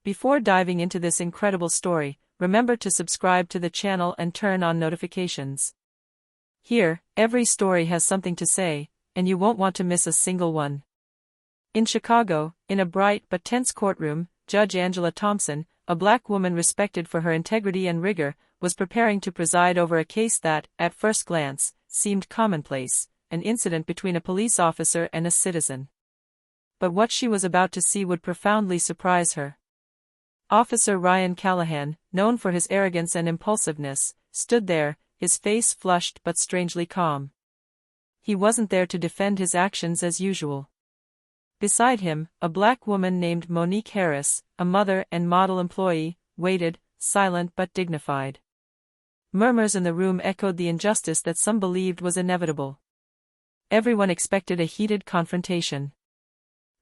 Before diving into this incredible story, remember to subscribe to the channel and turn on notifications. Here, every story has something to say, and you won't want to miss a single one. In Chicago, in a bright but tense courtroom, Judge Angela Thompson, a black woman respected for her integrity and rigor, was preparing to preside over a case that, at first glance, seemed commonplace, an incident between a police officer and a citizen. But what she was about to see would profoundly surprise her. Officer Ryan Callahan, known for his arrogance and impulsiveness, stood there, his face flushed but strangely calm. He wasn't there to defend his actions as usual. Beside him, a black woman named Monique Harris, a mother and model employee, waited, silent but dignified. Murmurs in the room echoed the injustice that some believed was inevitable. Everyone expected a heated confrontation.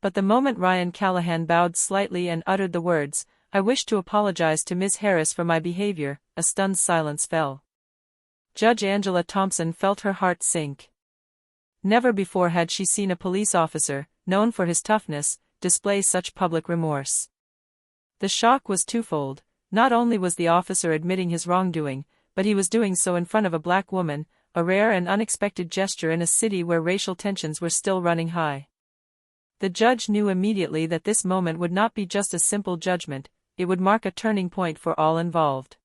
But the moment Ryan Callahan bowed slightly and uttered the words, "I wish to apologize to Ms. Harris for my behavior," a stunned silence fell. Judge Angela Thompson felt her heart sink. Never before had she seen a police officer, known for his toughness, display such public remorse. The shock was twofold. Not only was the officer admitting his wrongdoing, but he was doing so in front of a black woman, a rare and unexpected gesture in a city where racial tensions were still running high. The judge knew immediately that this moment would not be just a simple judgment, it would mark a turning point for all involved.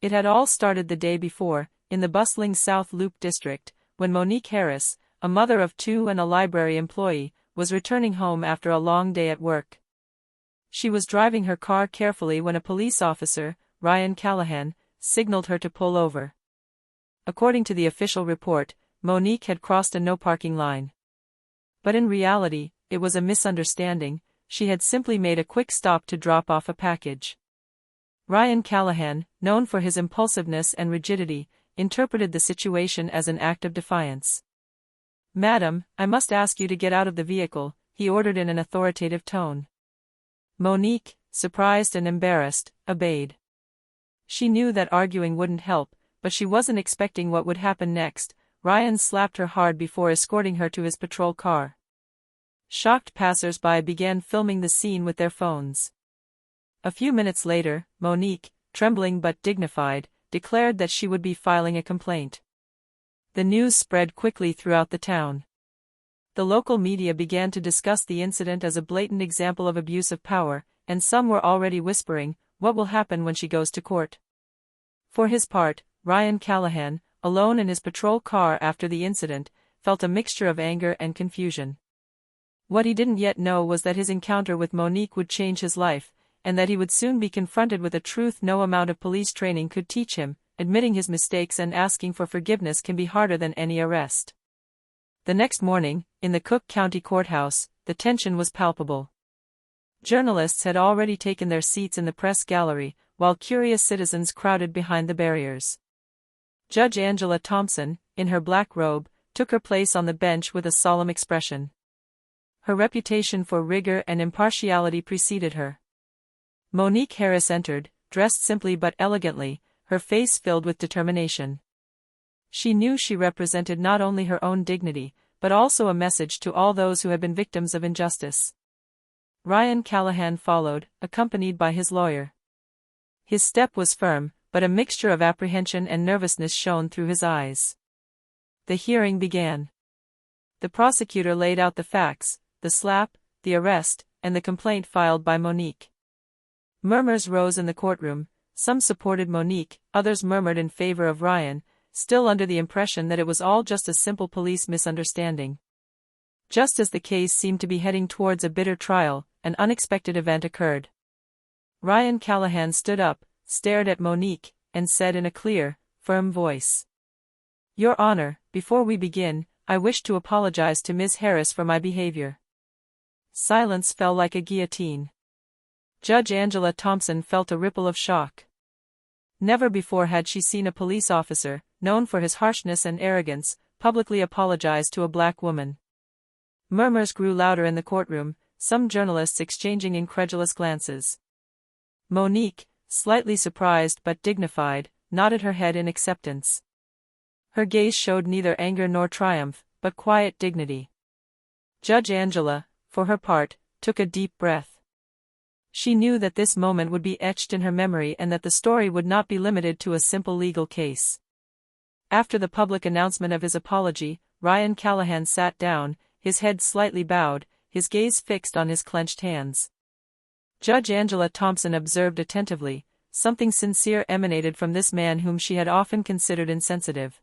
It had all started the day before, in the bustling South Loop district, when Monique Harris, a mother of two and a library employee, was returning home after a long day at work. She was driving her car carefully when a police officer, Ryan Callahan, signaled her to pull over. According to the official report, Monique had crossed a no-parking line. But in reality, it was a misunderstanding. She had simply made a quick stop to drop off a package. Ryan Callahan, known for his impulsiveness and rigidity, interpreted the situation as an act of defiance. "Madam, I must ask you to get out of the vehicle," he ordered in an authoritative tone. Monique, surprised and embarrassed, obeyed. She knew that arguing wouldn't help, but she wasn't expecting what would happen next. Ryan slapped her hard before escorting her to his patrol car. Shocked passers-by began filming the scene with their phones. A few minutes later, Monique, trembling but dignified, declared that she would be filing a complaint. The news spread quickly throughout the town. The local media began to discuss the incident as a blatant example of abuse of power, and some were already whispering, "What will happen when she goes to court?" For his part, Ryan Callahan, alone in his patrol car after the incident, felt a mixture of anger and confusion. What he didn't yet know was that his encounter with Monique would change his life, and that he would soon be confronted with a truth no amount of police training could teach him: admitting his mistakes and asking for forgiveness can be harder than any arrest. The next morning, in the Cook County Courthouse, the tension was palpable. Journalists had already taken their seats in the press gallery, while curious citizens crowded behind the barriers. Judge Angela Thompson, in her black robe, took her place on the bench with a solemn expression. Her reputation for rigor and impartiality preceded her. Monique Harris entered, dressed simply but elegantly, her face filled with determination. She knew she represented not only her own dignity, but also a message to all those who had been victims of injustice. Ryan Callahan followed, accompanied by his lawyer. His step was firm, but a mixture of apprehension and nervousness shone through his eyes. The hearing began. The prosecutor laid out the facts: the slap, the arrest, and the complaint filed by Monique. Murmurs rose in the courtroom. Some supported Monique, others murmured in favor of Ryan, still under the impression that it was all just a simple police misunderstanding. Just as the case seemed to be heading towards a bitter trial, an unexpected event occurred. Ryan Callahan stood up, stared at Monique, and said in a clear, firm voice, "Your Honor, before we begin, I wish to apologize to Ms. Harris for my behavior." Silence fell like a guillotine. Judge Angela Thompson felt a ripple of shock. Never before had she seen a police officer, known for his harshness and arrogance, publicly apologize to a black woman. Murmurs grew louder in the courtroom, some journalists exchanging incredulous glances. Monique, slightly surprised but dignified, nodded her head in acceptance. Her gaze showed neither anger nor triumph, but quiet dignity. Judge Angela, for her part, took a deep breath. She knew that this moment would be etched in her memory and that the story would not be limited to a simple legal case. After the public announcement of his apology, Ryan Callahan sat down, his head slightly bowed, his gaze fixed on his clenched hands. Judge Angela Thompson observed attentively. Something sincere emanated from this man whom she had often considered insensitive.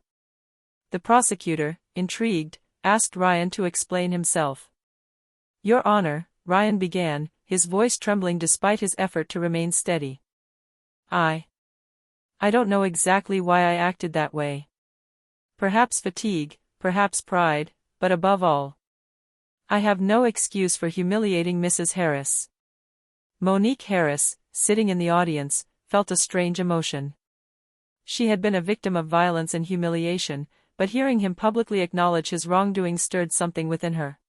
The prosecutor, intrigued, asked Ryan to explain himself. "Your Honor," Ryan began, his voice trembling despite his effort to remain steady. I don't know exactly why I acted that way. Perhaps fatigue, perhaps pride, but above all, I have no excuse for humiliating Mrs. Harris." Monique Harris, sitting in the audience, felt a strange emotion. She had been a victim of violence and humiliation, but hearing him publicly acknowledge his wrongdoing stirred something within her.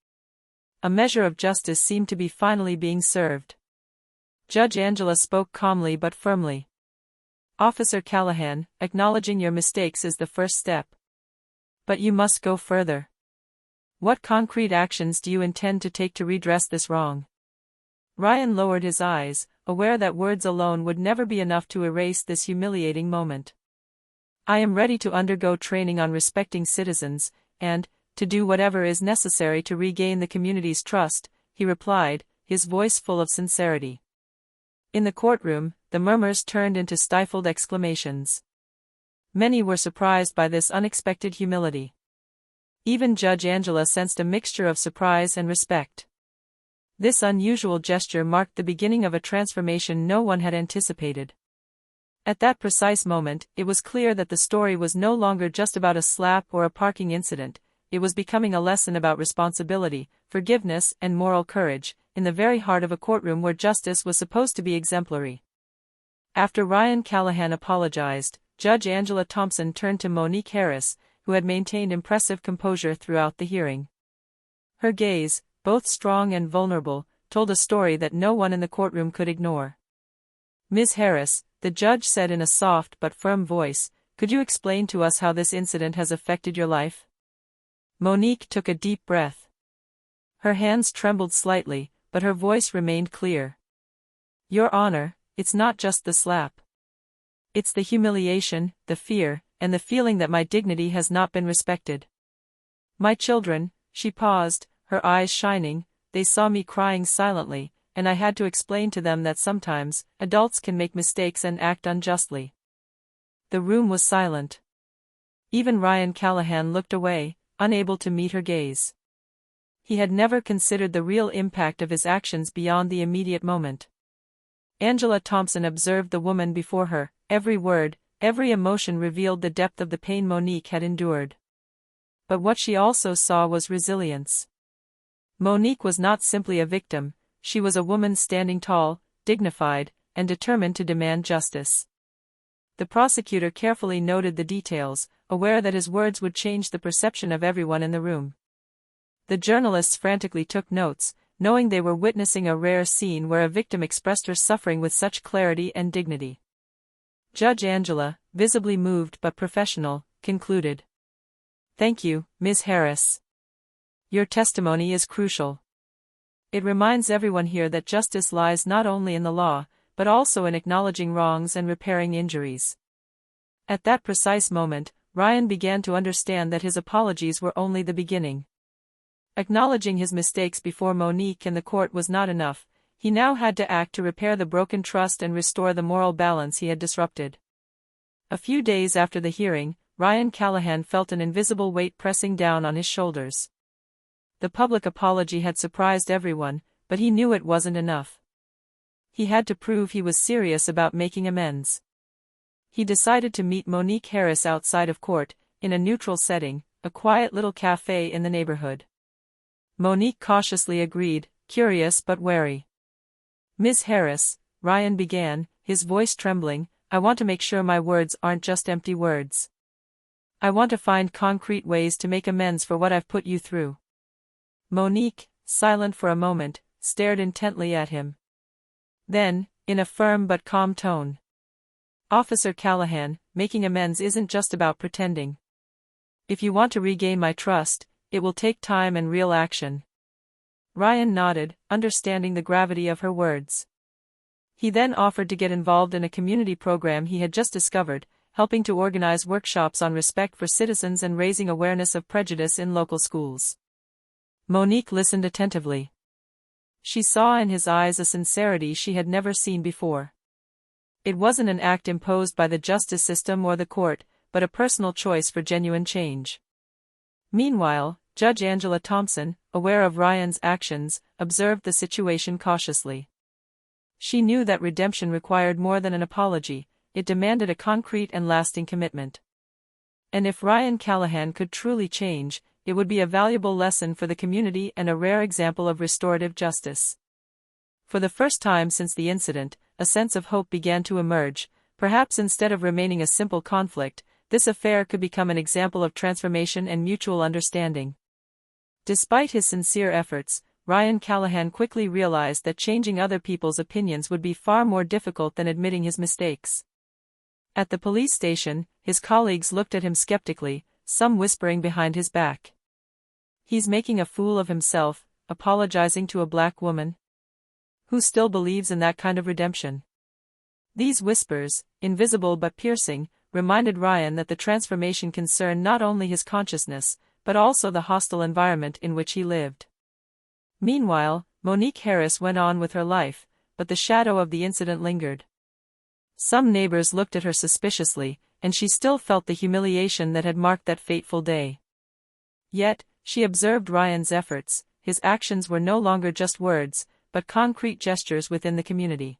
A measure of justice seemed to be finally being served. Judge Angela spoke calmly but firmly. "Officer Callahan, acknowledging your mistakes is the first step. But you must go further. What concrete actions do you intend to take to redress this wrong?" Ryan lowered his eyes, aware that words alone would never be enough to erase this humiliating moment. "I am ready to undergo training on respecting citizens, and to do whatever is necessary to regain the community's trust," he replied, his voice full of sincerity. In the courtroom, the murmurs turned into stifled exclamations. Many were surprised by this unexpected humility. Even Judge Angela sensed a mixture of surprise and respect. This unusual gesture marked the beginning of a transformation no one had anticipated. At that precise moment, it was clear that the story was no longer just about a slap or a parking incident. It was becoming a lesson about responsibility, forgiveness, and moral courage, in the very heart of a courtroom where justice was supposed to be exemplary. After Ryan Callahan apologized, Judge Angela Thompson turned to Monique Harris, who had maintained impressive composure throughout the hearing. Her gaze, both strong and vulnerable, told a story that no one in the courtroom could ignore. "Ms. Harris," the judge said in a soft but firm voice, "could you explain to us how this incident has affected your life?" Monique took a deep breath. Her hands trembled slightly, but her voice remained clear. "Your Honor, it's not just the slap. It's the humiliation, the fear, and the feeling that my dignity has not been respected. My children," she paused, her eyes shining, "they saw me crying silently, and I had to explain to them that sometimes, adults can make mistakes and act unjustly." The room was silent. Even Ryan Callahan looked away, unable to meet her gaze. He had never considered the real impact of his actions beyond the immediate moment. Angela Thompson observed the woman before her. Every word, every emotion revealed the depth of the pain Monique had endured. But what she also saw was resilience. Monique was not simply a victim, she was a woman standing tall, dignified, and determined to demand justice. The prosecutor carefully noted the details, aware that his words would change the perception of everyone in the room. The journalists frantically took notes, knowing they were witnessing a rare scene where a victim expressed her suffering with such clarity and dignity. Judge Angela, visibly moved but professional, concluded. "Thank you, Ms. Harris. Your testimony is crucial. It reminds everyone here that justice lies not only in the law, but also in acknowledging wrongs and repairing injuries." At that precise moment, Ryan began to understand that his apologies were only the beginning. Acknowledging his mistakes before Monique and the court was not enough, he now had to act to repair the broken trust and restore the moral balance he had disrupted. A few days after the hearing, Ryan Callahan felt an invisible weight pressing down on his shoulders. The public apology had surprised everyone, but he knew it wasn't enough. He had to prove he was serious about making amends. He decided to meet Monique Harris outside of court, in a neutral setting, a quiet little cafe in the neighborhood. Monique cautiously agreed, curious but wary. "Ms. Harris," Ryan began, his voice trembling, "I want to make sure my words aren't just empty words. I want to find concrete ways to make amends for what I've put you through." Monique, silent for a moment, stared intently at him. Then, in a firm but calm tone, "Officer Callahan, making amends isn't just about pretending. If you want to regain my trust, it will take time and real action." Ryan nodded, understanding the gravity of her words. He then offered to get involved in a community program he had just discovered, helping to organize workshops on respect for citizens and raising awareness of prejudice in local schools. Monique listened attentively. She saw in his eyes a sincerity she had never seen before. It wasn't an act imposed by the justice system or the court, but a personal choice for genuine change. Meanwhile, Judge Angela Thompson, aware of Ryan's actions, observed the situation cautiously. She knew that redemption required more than an apology, it demanded a concrete and lasting commitment. And if Ryan Callahan could truly change, it would be a valuable lesson for the community and a rare example of restorative justice. For the first time since the incident, a sense of hope began to emerge. Perhaps instead of remaining a simple conflict, this affair could become an example of transformation and mutual understanding. Despite his sincere efforts, Ryan Callahan quickly realized that changing other people's opinions would be far more difficult than admitting his mistakes. At the police station, his colleagues looked at him skeptically, some whispering behind his back. He's making a fool of himself, apologizing to a black woman. Who still believes in that kind of redemption? These whispers, invisible but piercing, reminded Ryan that the transformation concerned not only his consciousness, but also the hostile environment in which he lived. Meanwhile, Monique Harris went on with her life, but the shadow of the incident lingered. Some neighbors looked at her suspiciously, and she still felt the humiliation that had marked that fateful day. Yet, she observed Ryan's efforts. His actions were no longer just words, but concrete gestures within the community.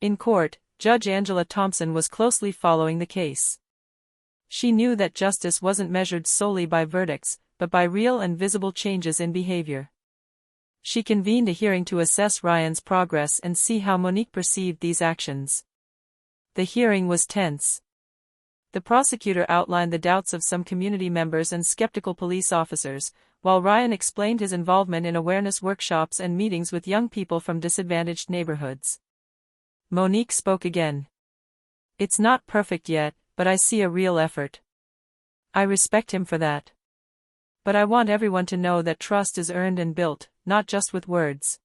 In court, Judge Angela Thompson was closely following the case. She knew that justice wasn't measured solely by verdicts, but by real and visible changes in behavior. She convened a hearing to assess Ryan's progress and see how Monique perceived these actions. The hearing was tense. The prosecutor outlined the doubts of some community members and skeptical police officers, while Ryan explained his involvement in awareness workshops and meetings with young people from disadvantaged neighborhoods. Monique spoke again. "It's not perfect yet, but I see a real effort. I respect him for that. But I want everyone to know that trust is earned and built, not just with words."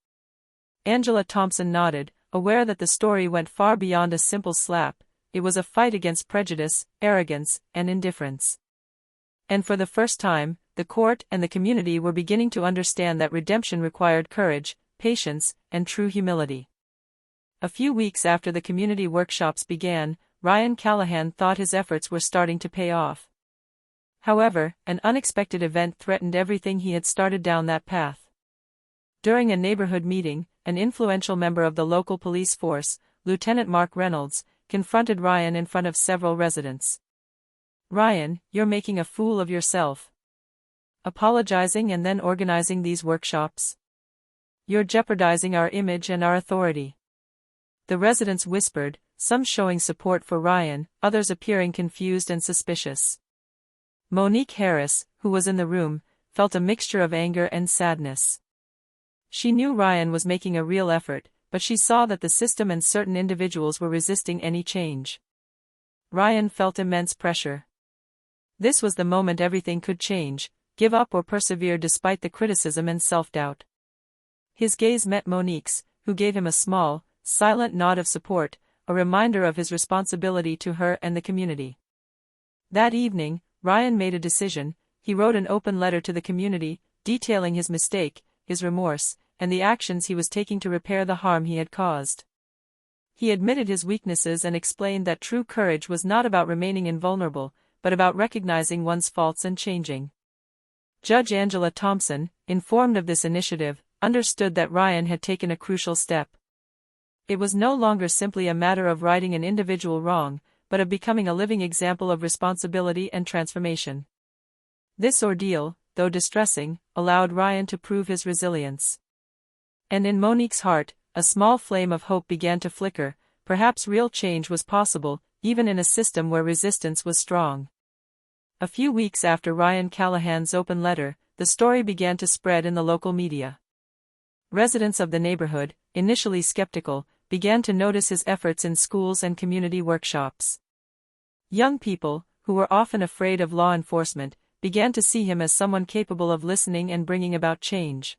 Angela Thompson nodded, aware that the story went far beyond a simple slap. It was a fight against prejudice, arrogance, and indifference. And for the first time, the court and the community were beginning to understand that redemption required courage, patience, and true humility. A few weeks after the community workshops began, Ryan Callahan thought his efforts were starting to pay off. However, an unexpected event threatened everything he had started down that path. During a neighborhood meeting, an influential member of the local police force, Lieutenant Mark Reynolds, confronted Ryan in front of several residents. "Ryan, you're making a fool of yourself. Apologizing and then organizing these workshops. You're jeopardizing our image and our authority." The residents whispered, some showing support for Ryan, others appearing confused and suspicious. Monique Harris, who was in the room, felt a mixture of anger and sadness. She knew Ryan was making a real effort, but she saw that the system and certain individuals were resisting any change. Ryan felt immense pressure. This was the moment everything could change, give up or persevere despite the criticism and self-doubt. His gaze met Monique's, who gave him a small, silent nod of support, a reminder of his responsibility to her and the community. That evening, Ryan made a decision. He wrote an open letter to the community, detailing his mistake, his remorse, and the actions he was taking to repair the harm he had caused. He admitted his weaknesses and explained that true courage was not about remaining invulnerable, but about recognizing one's faults and changing. Judge Angela Thompson, informed of this initiative, understood that Ryan had taken a crucial step. It was no longer simply a matter of righting an individual wrong, but of becoming a living example of responsibility and transformation. This ordeal, though distressing, allowed Ryan to prove his resilience. And in Monique's heart, a small flame of hope began to flicker. Perhaps real change was possible, even in a system where resistance was strong. A few weeks after Ryan Callahan's open letter, the story began to spread in the local media. Residents of the neighborhood, initially skeptical, began to notice his efforts in schools and community workshops. Young people, who were often afraid of law enforcement, began to see him as someone capable of listening and bringing about change.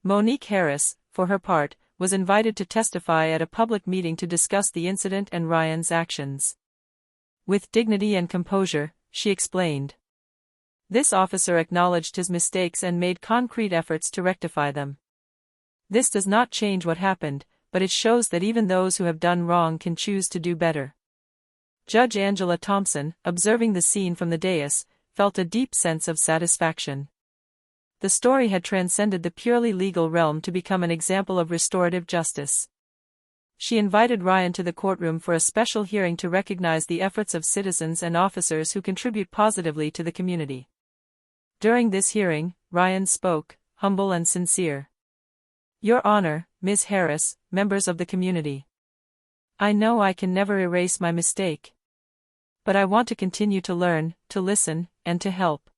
Monique Harris, for her part, was invited to testify at a public meeting to discuss the incident and Ryan's actions. With dignity and composure, she explained. This officer acknowledged his mistakes and made concrete efforts to rectify them. This does not change what happened, but it shows that even those who have done wrong can choose to do better. Judge Angela Thompson, observing the scene from the dais, felt a deep sense of satisfaction. The story had transcended the purely legal realm to become an example of restorative justice. She invited Ryan to the courtroom for a special hearing to recognize the efforts of citizens and officers who contribute positively to the community. During this hearing, Ryan spoke, humble and sincere. Your Honor, Ms. Harris, members of the community. I know I can never erase my mistake. But I want to continue to learn, to listen, and to help.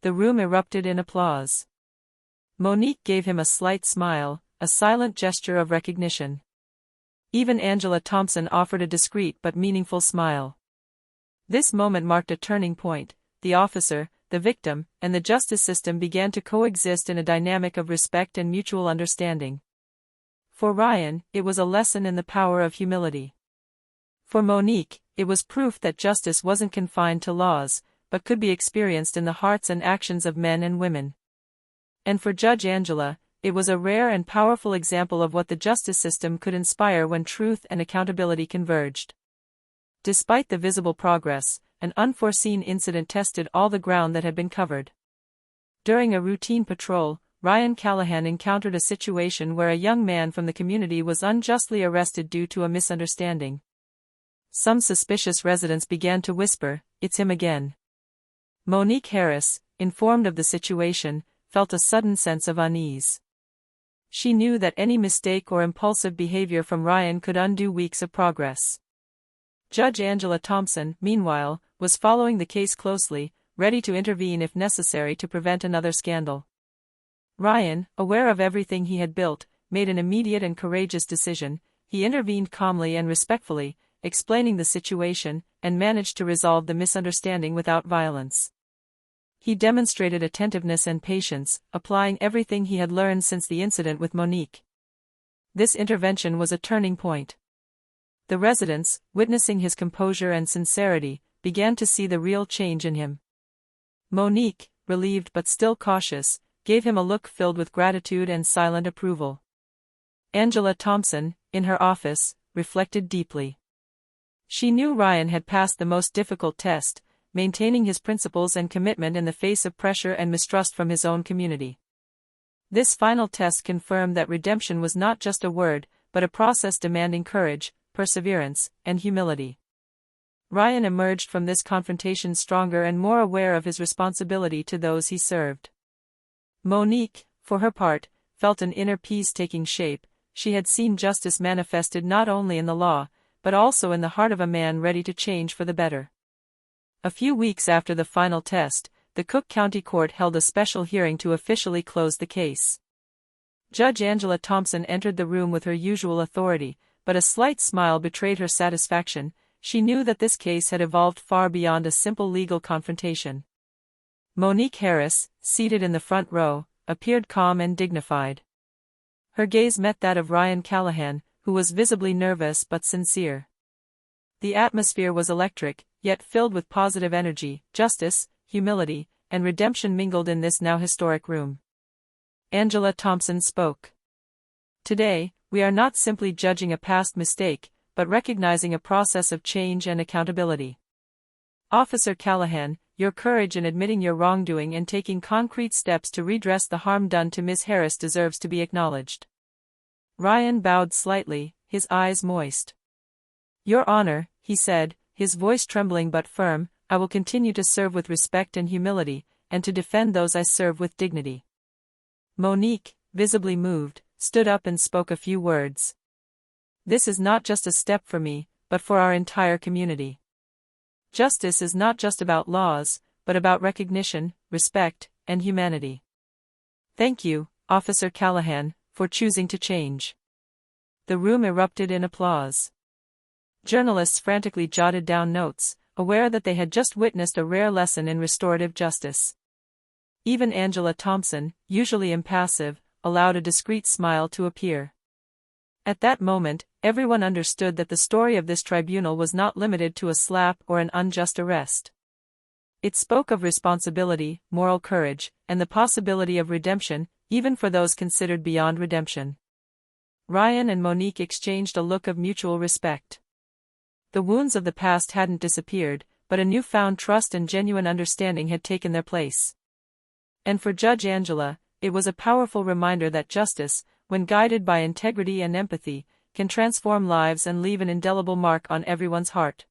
The room erupted in applause. Monique gave him a slight smile, a silent gesture of recognition. Even Angela Thompson offered a discreet but meaningful smile. This moment marked a turning point. The officer, the victim, and the justice system began to coexist in a dynamic of respect and mutual understanding. For Ryan, it was a lesson in the power of humility. For Monique, it was proof that justice wasn't confined to laws, but could be experienced in the hearts and actions of men and women. And for Judge Angela, it was a rare and powerful example of what the justice system could inspire when truth and accountability converged. Despite the visible progress, an unforeseen incident tested all the ground that had been covered. During a routine patrol, Ryan Callahan encountered a situation where a young man from the community was unjustly arrested due to a misunderstanding. Some suspicious residents began to whisper, "It's him again." Monique Harris, informed of the situation, felt a sudden sense of unease. She knew that any mistake or impulsive behavior from Ryan could undo weeks of progress. Judge Angela Thompson, meanwhile, was following the case closely, ready to intervene if necessary to prevent another scandal. Ryan, aware of everything he had built, made an immediate and courageous decision. He intervened calmly and respectfully, explaining the situation, and managed to resolve the misunderstanding without violence. He demonstrated attentiveness and patience, applying everything he had learned since the incident with Monique. This intervention was a turning point. The residents, witnessing his composure and sincerity, began to see the real change in him. Monique, relieved but still cautious, gave him a look filled with gratitude and silent approval. Angela Thompson, in her office, reflected deeply. She knew Ryan had passed the most difficult test, maintaining his principles and commitment in the face of pressure and mistrust from his own community. This final test confirmed that redemption was not just a word, but a process demanding courage, perseverance, and humility. Ryan emerged from this confrontation stronger and more aware of his responsibility to those he served. Monique, for her part, felt an inner peace taking shape. She had seen justice manifested not only in the law, but also in the heart of a man ready to change for the better. A few weeks after the final test, the Cook County Court held a special hearing to officially close the case. Judge Angela Thompson entered the room with her usual authority, but a slight smile betrayed her satisfaction. She knew that this case had evolved far beyond a simple legal confrontation. Monique Harris, seated in the front row, appeared calm and dignified. Her gaze met that of Ryan Callahan, who was visibly nervous but sincere. The atmosphere was electric, yet filled with positive energy. Justice, humility, and redemption mingled in this now historic room. Angela Thompson spoke. Today, we are not simply judging a past mistake, but recognizing a process of change and accountability. Officer Callahan, your courage in admitting your wrongdoing and taking concrete steps to redress the harm done to Ms. Harris deserves to be acknowledged. Ryan bowed slightly, his eyes moist. Your Honor, he said, his voice trembling but firm, I will continue to serve with respect and humility, and to defend those I serve with dignity. Monique, visibly moved, stood up and spoke a few words. This is not just a step for me, but for our entire community. Justice is not just about laws, but about recognition, respect, and humanity. Thank you, Officer Callahan, for choosing to change. The room erupted in applause. Journalists frantically jotted down notes, aware that they had just witnessed a rare lesson in restorative justice. Even Angela Thompson, usually impassive, allowed a discreet smile to appear. At that moment, everyone understood that the story of this tribunal was not limited to a slap or an unjust arrest. It spoke of responsibility, moral courage, and the possibility of redemption, even for those considered beyond redemption. Ryan and Monique exchanged a look of mutual respect. The wounds of the past hadn't disappeared, but a newfound trust and genuine understanding had taken their place. And for Judge Angela, it was a powerful reminder that justice, when guided by integrity and empathy, can transform lives and leave an indelible mark on everyone's heart.